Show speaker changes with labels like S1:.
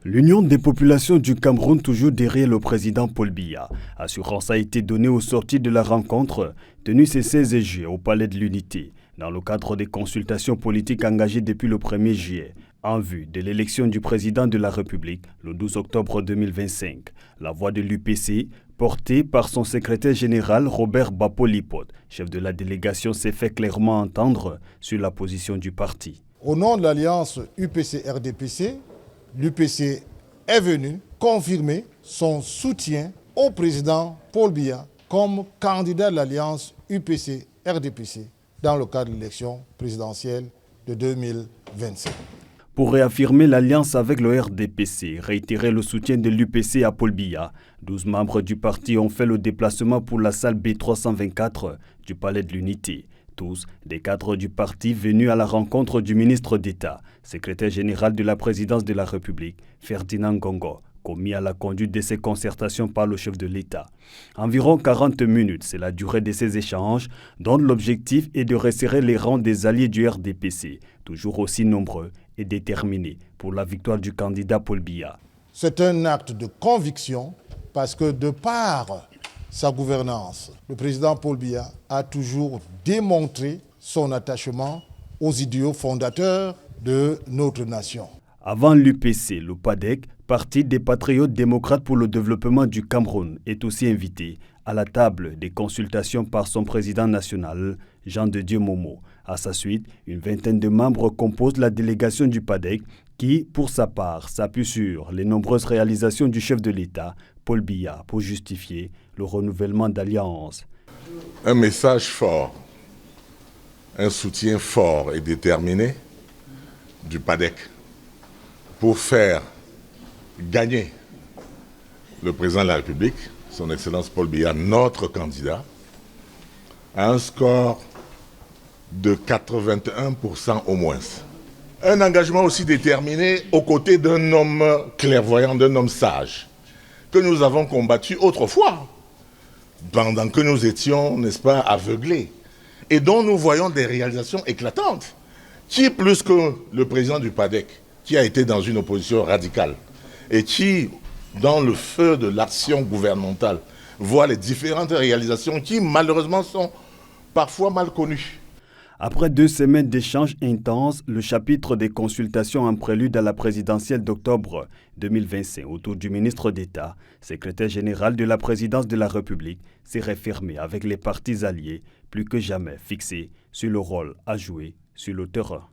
S1: L'Union des populations du Cameroun, toujours derrière le président Paul Biya. Assurance a été donnée au sortir de la rencontre tenue ce 16 juillet au Palais de l'Unité, dans le cadre des consultations politiques engagées depuis le 1er juillet, en vue de l'élection du président de la République le 12 octobre 2025. La voix de l'UPC, portée par son secrétaire général Robert Bapolipot, chef de la délégation, s'est fait clairement entendre sur la position du parti.
S2: Au nom de l'alliance UPC-RDPC, l'UPC est venu confirmer son soutien au président Paul Biya comme candidat de l'alliance UPC-RDPC dans le cadre de l'élection présidentielle de 2025.
S1: Pour réaffirmer l'alliance avec le RDPC, réitérer le soutien de l'UPC à Paul Biya, 12 membres du parti ont fait le déplacement pour la salle B324 du Palais de l'Unité. Tous des cadres du parti venus à la rencontre du ministre d'État, secrétaire général de la présidence de la République, Ferdinand Gongo, commis à la conduite de ces concertations par le chef de l'État. Environ 40 minutes, c'est la durée de ces échanges, dont l'objectif est de resserrer les rangs des alliés du RDPC, toujours aussi nombreux et déterminés pour la victoire du candidat Paul Biya.
S2: C'est un acte de conviction parce que de par sa gouvernance, le président Paul Biya a toujours démontré son attachement aux idéaux fondateurs de notre nation.
S1: Avant l'UPC, le PADEC, Parti des Patriotes démocrates pour le développement du Cameroun, est aussi invité à la table des consultations par son président national, Jean de Dieu Momo. À sa suite, une vingtaine de membres composent la délégation du PADEC qui, pour sa part, s'appuie sur les nombreuses réalisations du chef de l'État, Paul Biya, pour justifier le renouvellement d'alliance.
S3: Un message fort, un soutien fort et déterminé du PADEC pour faire gagner le président de la République, son Excellence Paul Biya, notre candidat, à un score de 81% au moins. Un engagement aussi déterminé aux côtés d'un homme clairvoyant, d'un homme sage, que nous avons combattu autrefois, pendant que nous étions, n'est-ce pas, aveuglés, et dont nous voyons des réalisations éclatantes. Qui plus que le président du PADEC, qui a été dans une opposition radicale, et qui, dans le feu de l'action gouvernementale, voit les différentes réalisations qui, malheureusement, sont parfois mal connues.
S1: Après 2 semaines d'échanges intenses, le chapitre des consultations en prélude à la présidentielle d'octobre 2025 autour du ministre d'État, secrétaire général de la présidence de la République, s'est refermé avec les partis alliés, plus que jamais fixés sur le rôle à jouer sur le terrain.